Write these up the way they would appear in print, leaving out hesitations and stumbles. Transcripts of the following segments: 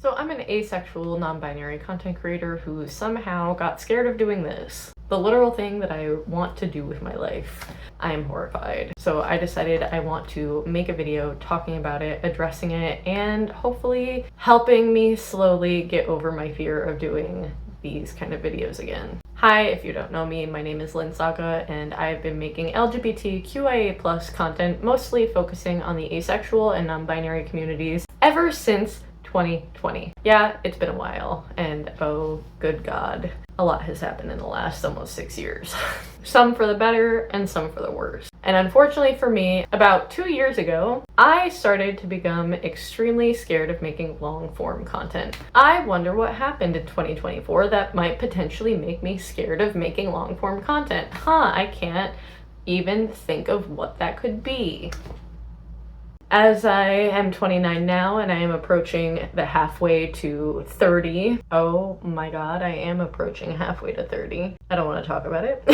So I'm an asexual, non-binary content creator who somehow got scared of doing this. The literal thing that I want to do with my life. I am horrified. So I decided I want to make a video talking about it, addressing it, and hopefully helping me slowly get over my fear of doing these kind of videos again. Hi, if you don't know me, my name is Lynn Saga, and I've been making LGBTQIA+ content, mostly focusing on the asexual and non-binary communities ever since 2020. Yeah, it's been a while, and oh good god, a lot has happened in the last almost 6 years. Some for the better and some for the worse. And unfortunately for me, about 2 years ago, I started to become extremely scared of making long form content. I wonder what happened in 2024 that might potentially make me scared of making long form content. I can't even think of what that could be. As I am 29 now and I am approaching the halfway to 30. Oh my god, I am approaching halfway to 30. I don't want to talk about it.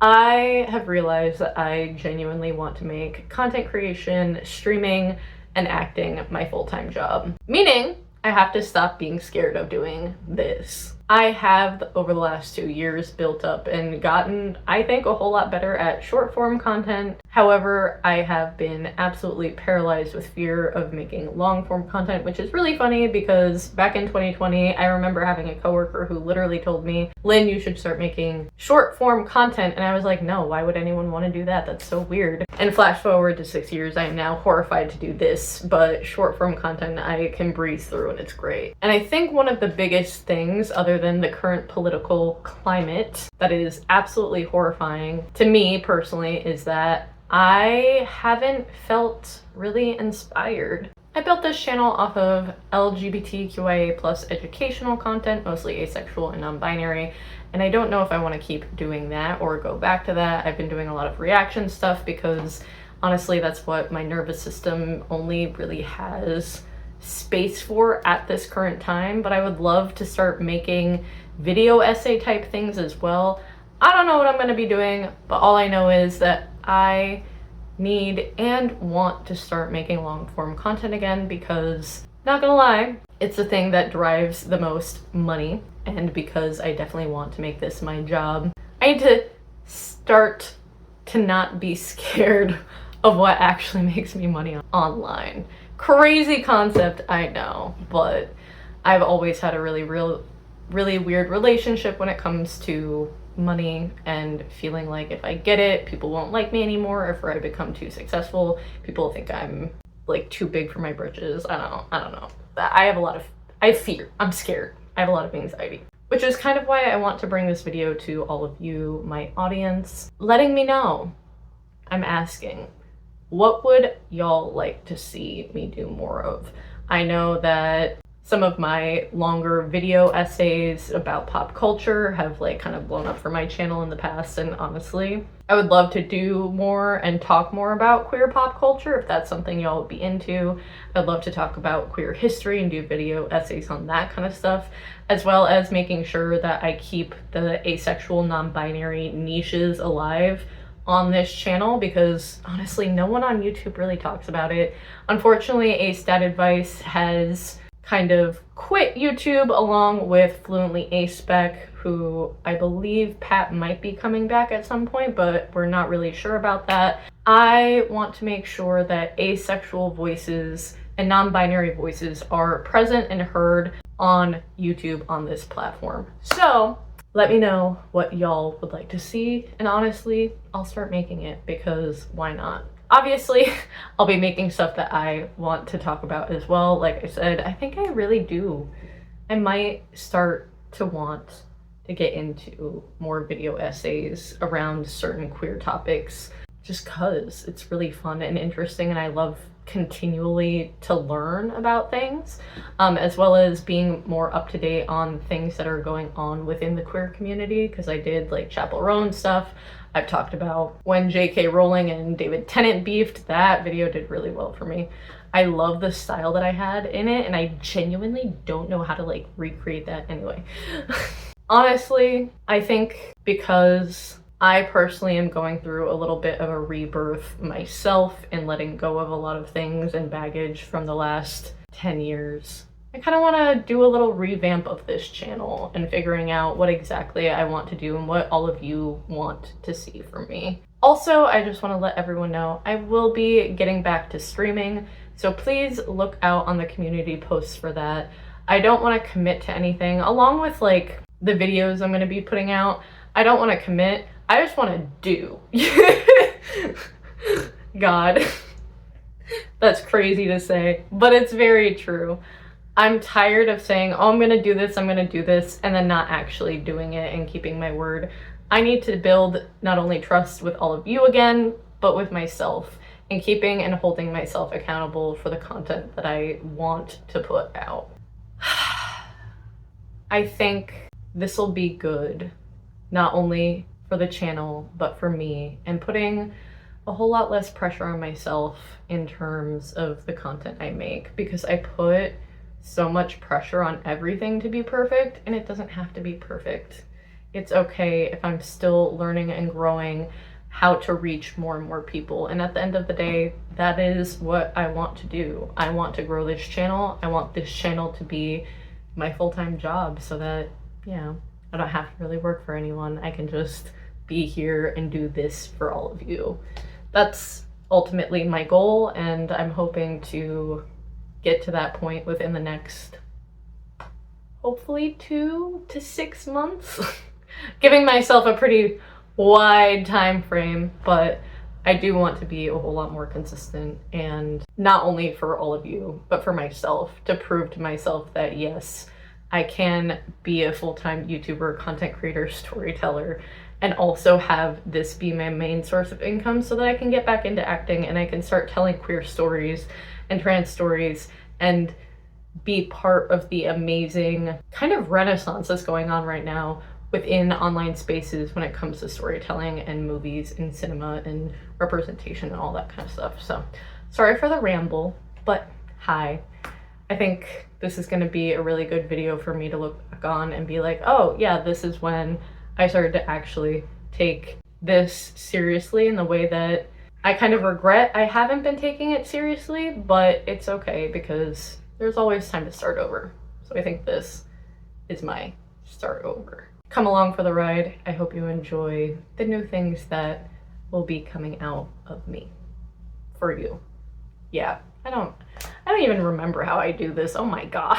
I have realized that I genuinely want to make content creation, streaming, and acting my full-time job. Meaning, I have to stop being scared of doing this. I have, over the last 2 years, built up and gotten, I think, a whole lot better at short form content. However, I have been absolutely paralyzed with fear of making long form content, which is really funny because back in 2020, I remember having a coworker who literally told me, Lynn, you should start making short form content. And I was like, no, why would anyone want to do that? That's so weird. And flash forward to 6 years, I am now horrified to do this, but short form content I can breeze through and it's great. And I think one of the biggest things, other than the current political climate, that is absolutely horrifying to me personally, is that I haven't felt really inspired. I built this channel off of LGBTQIA+ educational content, mostly asexual and non-binary, and I don't know if I want to keep doing that or go back to that. I've been doing a lot of reaction stuff because honestly that's what my nervous system only really has space for at this current time, but I would love to start making video essay type things as well. I don't know what I'm going to be doing, but all I know is that I need and want to start making long form content again because, not gonna lie, it's the thing that drives the most money, and because I definitely want to make this my job, I need to start to not be scared of what actually makes me money online. Crazy concept, I know, but I've always had a really weird relationship when it comes to money and feeling like if I get it, people won't like me anymore, or if I become too successful, people think I'm like too big for my britches. I don't know. I have fear. I'm scared. I have a lot of anxiety. Which is kind of why I want to bring this video to all of you, my audience, letting me know. I'm asking, what would y'all like to see me do more of? I know that some of my longer video essays about pop culture have like kind of blown up for my channel in the past, and honestly, I would love to do more and talk more about queer pop culture if that's something y'all would be into. I'd love to talk about queer history and do video essays on that kind of stuff, as well as making sure that I keep the asexual, non-binary niches alive on this channel, because honestly, no one on YouTube really talks about it. Unfortunately, AceDadAdvice has kind of quit YouTube along with Fluently Aspec, who I believe Pat might be coming back at some point, but we're not really sure about that. I want to make sure that asexual voices and non-binary voices are present and heard on YouTube on this platform. So let me know what y'all would like to see, and honestly, I'll start making it because why not? Obviously, I'll be making stuff that I want to talk about as well. Like I said, I think I really do. I might start to want to get into more video essays around certain queer topics just cause it's really fun and interesting, and I love continually to learn about things, as well as being more up to date on things that are going on within the queer community, because I did like Chappell Roan stuff. I've talked about when J.K. Rowling and David Tennant beefed. That video did really well for me. I love the style that I had in it, and I genuinely don't know how to like recreate that anyway. Honestly, I think because I personally am going through a little bit of a rebirth myself and letting go of a lot of things and baggage from the last 10 years, I kind of want to do a little revamp of this channel and figuring out what exactly I want to do and what all of you want to see from me. Also, I just want to let everyone know I will be getting back to streaming, so please look out on the community posts for that. I don't want to commit to anything, along with like the videos I'm going to be putting out. I don't want to commit, I just want to do. God, that's crazy to say, but it's very true. I'm tired of saying, oh, I'm gonna do this, and then not actually doing it and keeping my word. I need to build not only trust with all of you again, but with myself, and keeping and holding myself accountable for the content that I want to put out. I think this will be good, not only for the channel, but for me, and putting a whole lot less pressure on myself in terms of the content I make, because I put so much pressure on everything to be perfect, and it doesn't have to be perfect. It's okay if I'm still learning and growing how to reach more and more people. And at the end of the day, that is what I want to do. I want to grow this channel. I want this channel to be my full-time job so that, you know, I don't have to really work for anyone. I can just be here and do this for all of you. That's ultimately my goal, and I'm hoping to get to that point within the next, hopefully 2 to 6 months. Giving myself a pretty wide time frame, but I do want to be a whole lot more consistent, and not only for all of you, but for myself, to prove to myself that yes, I can be a full-time YouTuber, content creator, storyteller, and also have this be my main source of income so that I can get back into acting and I can start telling queer stories and trans stories and be part of the amazing kind of renaissance that's going on right now within online spaces when it comes to storytelling and movies and cinema and representation and all that kind of stuff. So sorry for the ramble, but hi. I think this is going to be a really good video for me to look back on and be like, oh yeah, this is when I started to actually take this seriously in the way that I kind of regret I haven't been taking it seriously, but it's okay because there's always time to start over. So I think this is my start over. Come along for the ride. I hope you enjoy the new things that will be coming out of me for you. Yeah, I don't even remember how I do this. Oh my God.